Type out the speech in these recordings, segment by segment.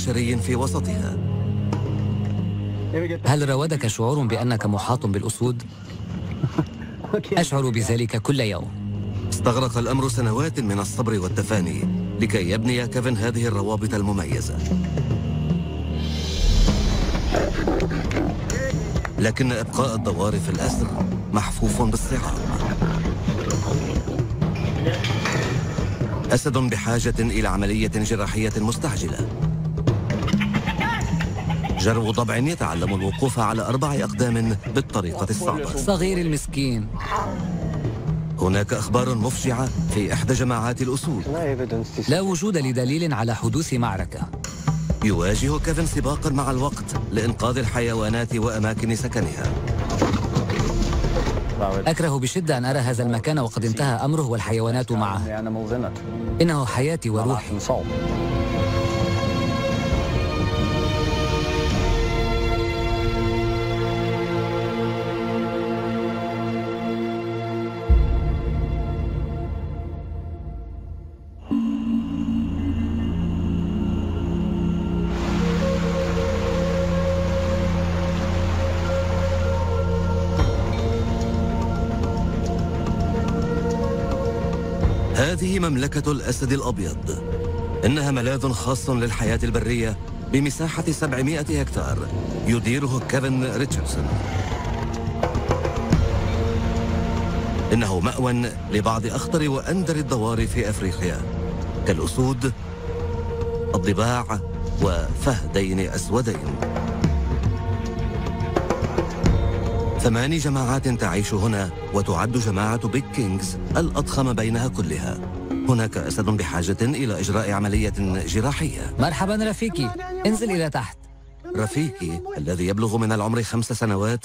بشري في وسطها. هل راودك شعور بأنك محاط بالأسود؟ أشعر بذلك كل يوم. استغرق الأمر سنوات من الصبر والتفاني لكي يبني كيفن هذه الروابط المميزة، لكن إبقاء الدوار في الأسر محفوف بالصعاب. أسد بحاجة إلى عملية جراحية مستعجلة. جرو ضبع يتعلم الوقوف على 4 أقدام بالطريقة الصعبة. صغير المسكين. هناك أخبار مفجعة في إحدى جماعات الأسود. لا وجود لدليل على حدوث معركة. يواجه كيفن سباقا مع الوقت لإنقاذ الحيوانات وأماكن سكنها. أكره بشدة أن أرى هذا المكان وقد انتهى أمره والحيوانات معه. إنه حياتي وروحي. هذه مملكة الأسد الأبيض. إنها ملاذ خاص للحياة البرية بمساحة 700 هكتار يديره كيفن ريتشاردسون. إنه مأوى لبعض أخطر وأندر الضواري في أفريقيا كالأسود، الضباع وفهدين أسودين. 8 جماعات تعيش هنا، وتعد جماعة بيج كينجز الأضخم بينها كلها. هناك أسد بحاجة إلى إجراء عملية جراحية. مرحبا رفيقي، انزل إلى تحت. رفيقي الذي يبلغ من العمر 5 سنوات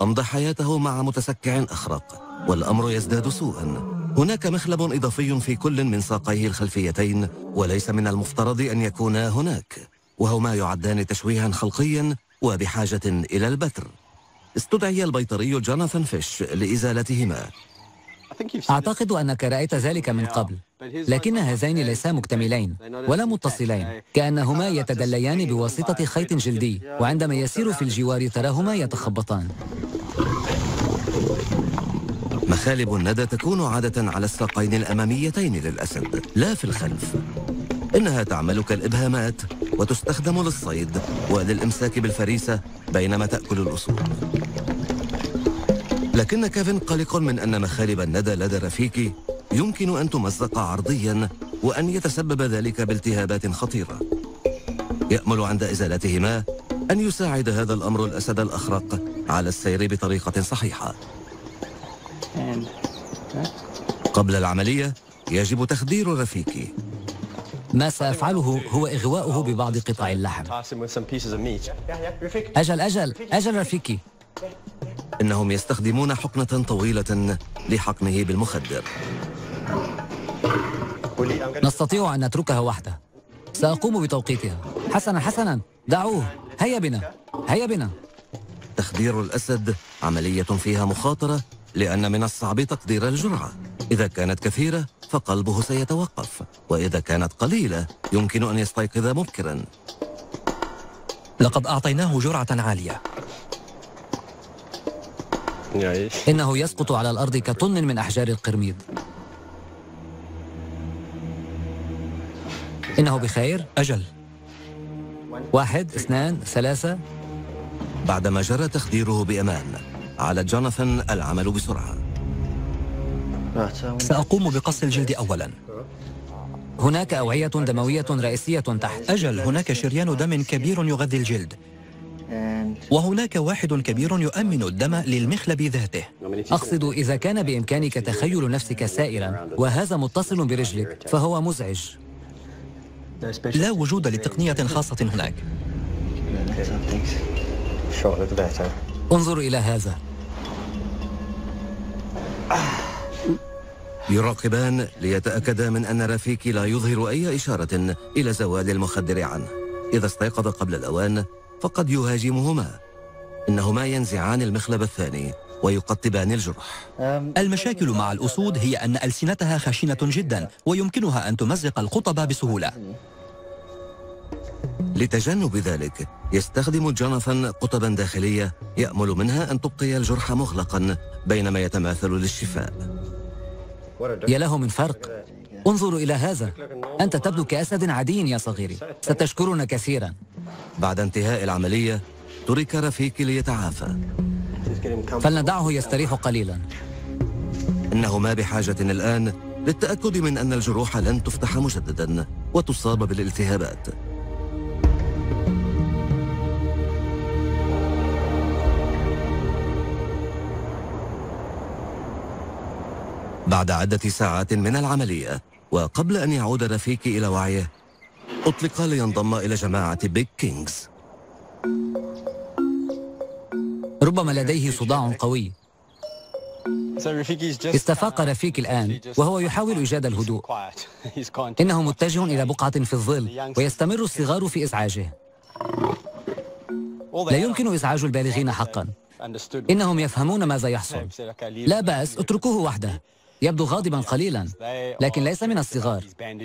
أمضى حياته مع متسكع أخرق، والأمر يزداد سوءا. هناك مخلب إضافي في كل من ساقيه الخلفيتين، وليس من المفترض أن يكونا هناك، وهما يعدان تشويها خلقيا وبحاجة إلى البتر. استدعي البيطري جوناثان فيش لإزالتهما. أعتقد أنك رأيت ذلك من قبل، لكن هذين ليسا مكتملين ولا متصلين، كأنهما يتدليان بواسطة خيط جلدي، وعندما يسير في الجوار تراهما يتخبطان. مخالب الندى تكون عادة على الساقين الأماميتين للأسد، لا في الخلف. إنها تعمل كالإبهامات وتستخدم للصيد وللإمساك بالفريسة بينما تأكل الأسود. لكن كيفن قلق من أن مخالب الندى لدى رفيقي يمكن أن تمزق عرضيا، وأن يتسبب ذلك بالتهابات خطيرة. يأمل عند إزالتهما أن يساعد هذا الأمر الأسد الأخرق على السير بطريقة صحيحة. قبل العملية يجب تخدير رفيقي. ما سأفعله هو إغواؤه ببعض قطع اللحم. أجل رفيقي. إنهم يستخدمون حقنة طويلة لحقنه بالمخدر. نستطيع أن نتركها وحده. سأقوم بتوقيتها. حسنا، دعوه. هيا بنا. تخدير الأسد عملية فيها مخاطرة، لأن من الصعب تقدير الجرعة. إذا كانت كثيرة فقلبه سيتوقف، وإذا كانت قليلة يمكن أن يستيقظ مبكرا. لقد أعطيناه جرعة عالية. إنه يسقط على الأرض كطن من أحجار القرميد. إنه بخير؟ أجل. 1 2 3. بعدما جرى تخديره بأمان، على جوناثان العمل بسرعة. سأقوم بقص الجلد أولا. هناك أوعية دموية رئيسية تحت. أجل، هناك شريان دم كبير يغذي الجلد، وهناك واحد كبير يؤمن الدم للمخلب ذاته. أقصد إذا كان بإمكانك تخيل نفسك سائرا وهذا متصل برجلك فهو مزعج. لا وجود لتقنية خاصة هناك. انظر إلى هذا. يراقبان ليتأكدا من أن رفيقي لا يظهر أي إشارة إلى زوال المخدر عنه. إذا استيقظ قبل الأوان فقد يهاجمهما. إنهما ينزعان المخلب الثاني ويقطبان الجرح. المشاكل مع الأسود هي أن ألسنتها خشنة جدا، ويمكنها أن تمزق القطب بسهولة. لتجنب ذلك يستخدم جوناثان قطبا داخلية يأمل منها أن تبقي الجرح مغلقا بينما يتماثل للشفاء. يا له من فرق، انظروا إلى هذا، أنت تبدو كأسد عادي يا صغيري، ستشكرنا كثيرا. بعد انتهاء العملية ترك رفيقي ليتعافى. فلندعه يستريح قليلا. إنهما بحاجة الآن للتأكد من أن الجروح لن تفتح مجددا وتصاب بالالتهابات. بعد عدة ساعات من العملية وقبل أن يعود رفيقي إلى وعيه، أطلق لينضم إلى جماعة بيج كينجز. ربما لديه صداع قوي. استفاق رفيقي الآن وهو يحاول إيجاد الهدوء. إنه متجه إلى بقعة في الظل ويستمر الصغار في إزعاجه. لا يمكن إزعاج البالغين حقا. إنهم يفهمون ماذا يحصل. لا بأس، اتركوه وحده. يبدو غاضبا قليلا، لكن ليس من الصغار.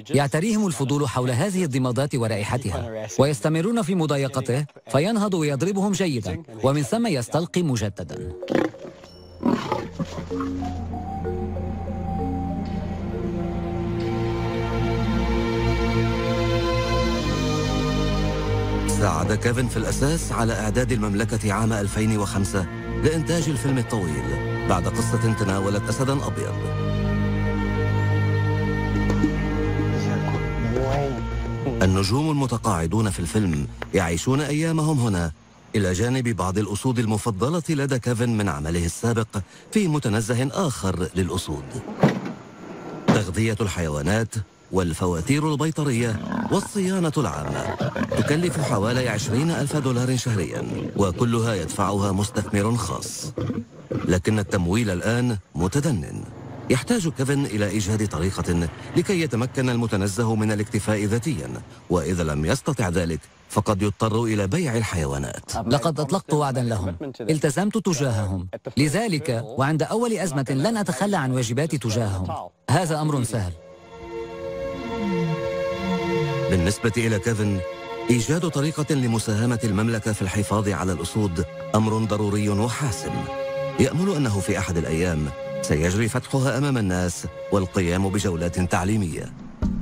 يعتريهم الفضول حول هذه الضمادات ورائحتها، ويستمرون في مضايقته فينهض ويضربهم جيدا، ومن ثم يستلقي مجددا. ساعد كيفن في الأساس على إعداد المملكة عام 2005 لإنتاج الفيلم الطويل بعد قصة تناولت أسداً أبيض. النجوم المتقاعدون في الفيلم يعيشون أيامهم هنا إلى جانب بعض الأسود المفضلة لدى كيفن من عمله السابق في متنزه آخر للأسود. تغذية الحيوانات والفواتير البيطرية والصيانة العامة تكلف حوالي 20,000 دولار شهريا، وكلها يدفعها مستثمر خاص. لكن التمويل الآن متدنٍ. يحتاج كيفن إلى إيجاد طريقة لكي يتمكن المتنزه من الاكتفاء ذاتيا، وإذا لم يستطع ذلك فقد يضطر إلى بيع الحيوانات. لقد أطلقت وعدا لهم، التزمت تجاههم، لذلك وعند أول أزمة لن أتخلى عن واجباتي تجاههم. هذا أمر سهل. بالنسبة إلى كيفن، إيجاد طريقة لمساهمة المملكة في الحفاظ على الأسود أمر ضروري وحاسم. يأمل أنه في أحد الأيام سيجري فتحها أمام الناس والقيام بجولات تعليمية.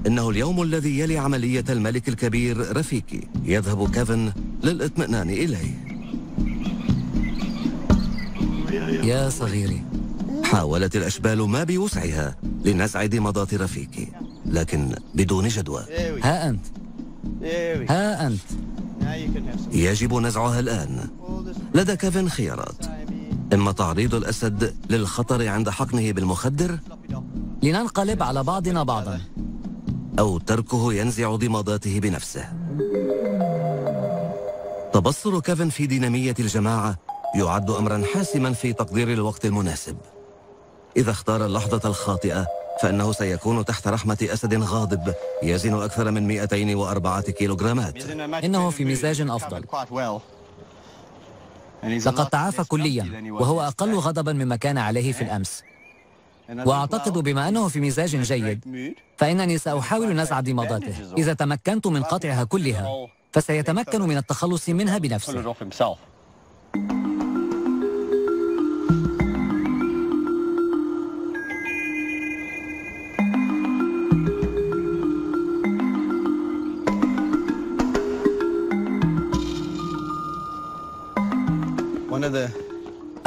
إنه اليوم الذي يلي عملية الملك الكبير رفيقي، يذهب كيفن للإطمئنان إليه. يا صغيري، حاولت الأشبال ما بوسعها لنزع ضمادات رفيقي، لكن بدون جدوى. ها أنت يجب نزعها الآن. لدى كيفن خيارات: إما تعريض الأسد للخطر عند حقنه بالمخدر، لننقلب على بعضنا بعضا، أو تركه ينزع ضماداته بنفسه. تبصر كيفن في دينامية الجماعة يعد أمرا حاسما في تقدير الوقت المناسب. إذا اختار اللحظة الخاطئة فإنه سيكون تحت رحمة أسد غاضب يزن أكثر من 204 كيلوغرامات. إنه في مزاج أفضل. لقد تعافى كليا وهو أقل غضبا مما كان عليه في الأمس. وأعتقد بما أنه في مزاج جيد فإنني سأحاول نزع ضماداته. إذا تمكنت من قطعها كلها فسيتمكن من التخلص منها بنفسه.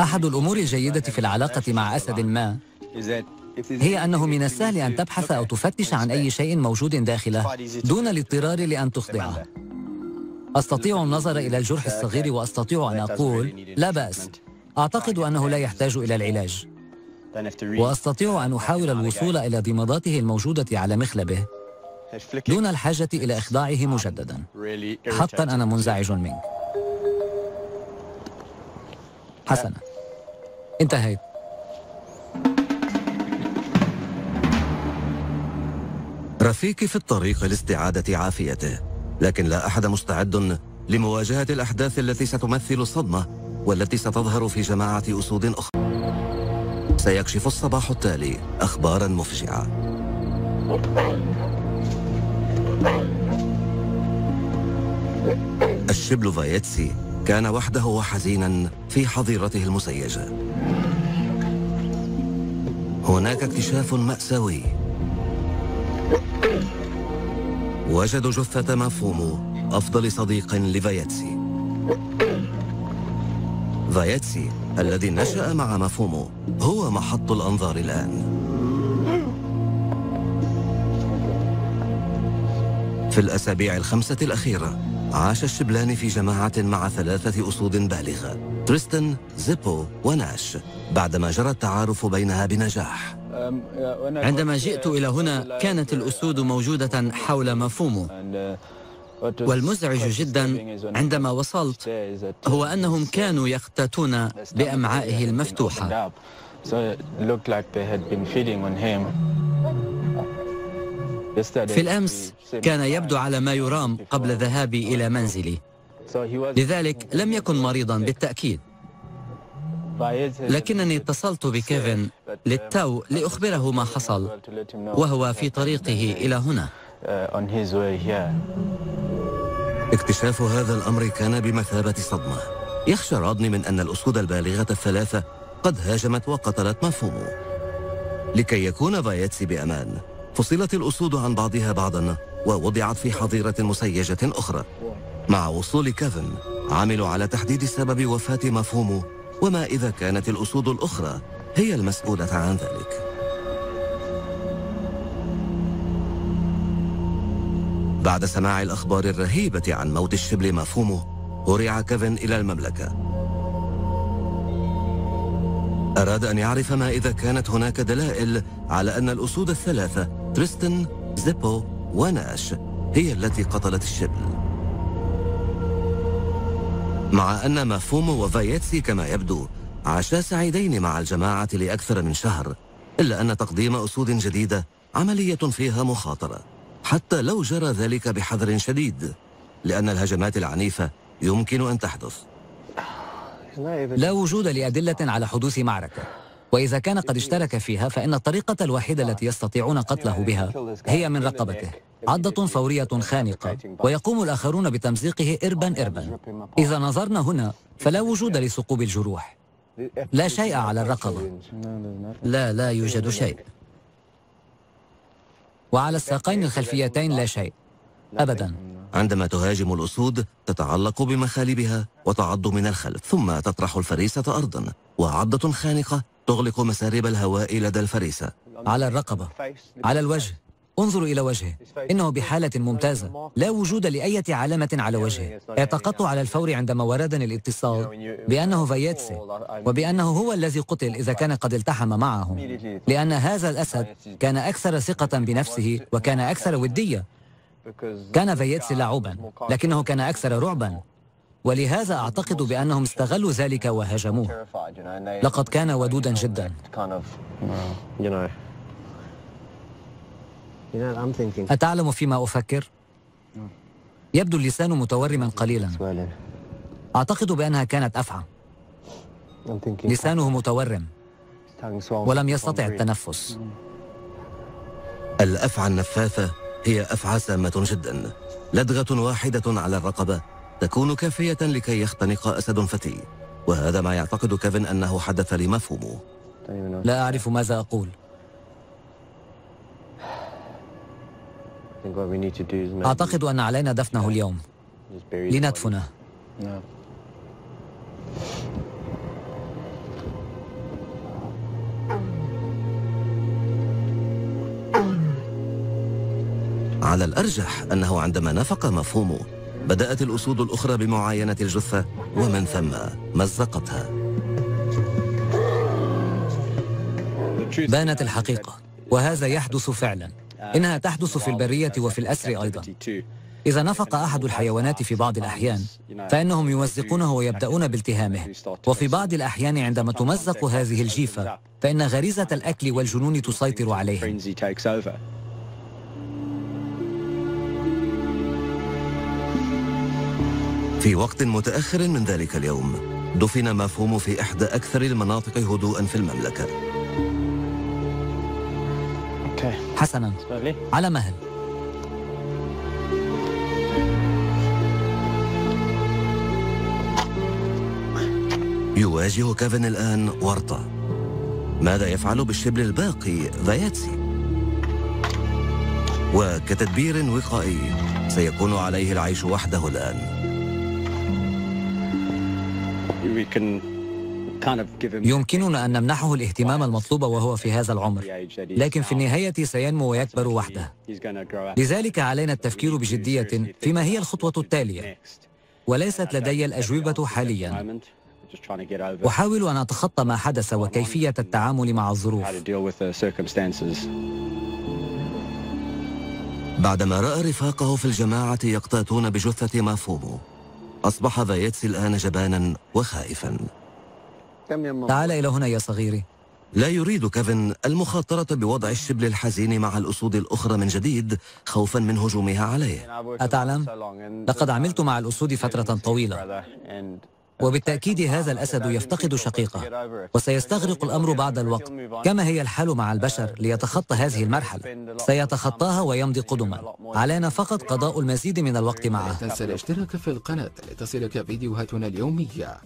أحد الأمور الجيدة في العلاقة مع أسد ما هي أنه من السهل أن تبحث أو تفتش عن أي شيء موجود داخله دون الاضطرار لأن تخضعه. أستطيع النظر إلى الجرح الصغير وأستطيع أن أقول لا بأس، أعتقد أنه لا يحتاج إلى العلاج، وأستطيع أن أحاول الوصول إلى ضماداته الموجودة على مخلبه دون الحاجة إلى إخضاعه مجددا. حقا أنا منزعج منك. حسنا، انتهيت. رفيقي في الطريق لاستعادة عافيته، لكن لا أحد مستعد لمواجهة الأحداث التي ستمثل صدمة والتي ستظهر في جماعة أسود أخرى. سيكشف الصباح التالي أخباراً مفجعة. الشبل فايتسي كان وحده وحزينا في حظيرته المسيجة. هناك اكتشاف مأساوي. وجدوا جثة مافومو، أفضل صديق لفايتسي. فايتسي الذي نشأ مع مافومو هو محط الأنظار الآن. في الأسابيع الخمسة الأخيرة عاش الشبلان في جماعة مع 3 أسود بالغة، تريستن، زيبو وناش، بعدما جرى التعارف بينها بنجاح. عندما جئت إلى هنا كانت الأسود موجودة حول مافومو، والمزعج جدا عندما وصلت هو أنهم كانوا يقتاتون بأمعائه المفتوحة. في الأمس كان يبدو على ما يرام قبل ذهابي إلى منزلي، لذلك لم يكن مريضا بالتأكيد. لكنني اتصلت بكيفن للتو لأخبره ما حصل، وهو في طريقه إلى هنا. اكتشاف هذا الأمر كان بمثابة صدمة. يخشى رادني من أن الأسود البالغة ال3 قد هاجمت وقتلت مافومو. لكي يكون فايتسي بأمان فصلت الأسود عن بعضها بعضا ووضعت في حظيرة مسيجة أخرى. مع وصول كيفن عملوا على تحديد سبب وفاة مافومو، وما إذا كانت الأسود الأخرى هي المسؤولة عن ذلك. بعد سماع الأخبار الرهيبة عن موت الشبل مافومو هرع كيفن إلى المملكة. أراد أن يعرف ما إذا كانت هناك دلائل على أن الأسود ال3 تريستن، زيبو وناش هي التي قتلت الشبل. مع أن مافومو وفايتسي كما يبدو عاشا سعيدين مع الجماعة لأكثر من شهر، إلا أن تقديم أسود جديدة عملية فيها مخاطرة، حتى لو جرى ذلك بحذر شديد، لأن الهجمات العنيفة يمكن أن تحدث. لا وجود لأدلة على حدوث معركة، وإذا كان قد اشترك فيها فإن الطريقة الوحيدة التي يستطيعون قتله بها هي من رقبته، عضة فورية خانقة، ويقوم الآخرون بتمزيقه إربا. إذا نظرنا هنا فلا وجود لثقوب الجروح، لا شيء على الرقبة. لا يوجد شيء. وعلى الساقين الخلفيتين لا شيء أبدا. عندما تهاجم الأسود تتعلق بمخالبها وتعض من الخلف، ثم تطرح الفريسة أرضا، وعضة خانقة تغلق مسارب الهواء لدى الفريسة. على الرقبة، على الوجه، انظروا إلى وجهه، إنه بحالة ممتازة، لا وجود لأي علامة على وجهه. اعتقدت على الفور عندما وردني الاتصال بأنه فايتسي، وبأنه هو الذي قتل إذا كان قد التحم معهم، لأن هذا الأسد كان أكثر ثقة بنفسه وكان أكثر ودية. كان فايتسي لعوبا، لكنه كان أكثر رعبا، ولهذا أعتقد بأنهم استغلوا ذلك وهاجموه. لقد كان ودودا جدا. أتعلم فيما أفكر؟ يبدو اللسان متورما قليلا. أعتقد بأنها كانت أفعى. لسانه متورم ولم يستطع التنفس. الأفعى النفاثة هي أفعى سامة جدا، لدغة واحدة على الرقبة تكون كافية لكي يختنق أسد فتي، وهذا ما يعتقد كيفن أنه حدث لمافومو. لا أعرف ماذا أقول. أعتقد أن علينا دفنه اليوم، لندفنه. على الأرجح أنه عندما نفق مافومو بدأت الأسود الأخرى بمعاينة الجثة، ومن ثم مزقتها. بانت الحقيقة، وهذا يحدث فعلا. إنها تحدث في البرية وفي الأسر أيضا. إذا نفق أحد الحيوانات في بعض الأحيان فإنهم يمزقونه ويبدأون بالتهامه، وفي بعض الأحيان عندما تمزق هذه الجيفة فإن غريزة الأكل والجنون تسيطر عليهم. في وقت متأخر من ذلك اليوم دفن مافومو في إحدى أكثر المناطق هدوءا في المملكة. حسنا، على مهل. يواجه كيفن الآن ورطة. ماذا يفعل بالشبل الباقي فاياتسي؟ وكتدبير وقائي سيكون عليه العيش وحده الآن. يمكننا أن نمنحه الاهتمام المطلوب وهو في هذا العمر، لكن في النهاية سينمو ويكبر وحده. لذلك علينا التفكير بجدية فيما هي الخطوة التالية، وليست لدي الأجوبة حالياً. أحاول أن أتخطى ما حدث وكيفية التعامل مع الظروف. بعدما رأى رفاقه في الجماعة يقتاتون بجثة مافومو، أصبح فاياتسي الآن جبانا وخائفا. تعال إلى هنا يا صغيري. لا يريد كيفن المخاطرة بوضع الشبل الحزين مع الأسود الأخرى من جديد خوفا من هجومها عليه. أتعلم؟ لقد عملت مع الأسود فترة طويلة، وبالتأكيد هذا الأسد يفتقد شقيقه، وسيستغرق الأمر بعض الوقت. كما هي الحال مع البشر ليتخطى هذه المرحلة، سيتخطاها ويمضي قدما. علينا فقط قضاء المزيد من الوقت معه. لا تنسى الاشتراك في القناة لتصلك فيديوهاتنا اليومية.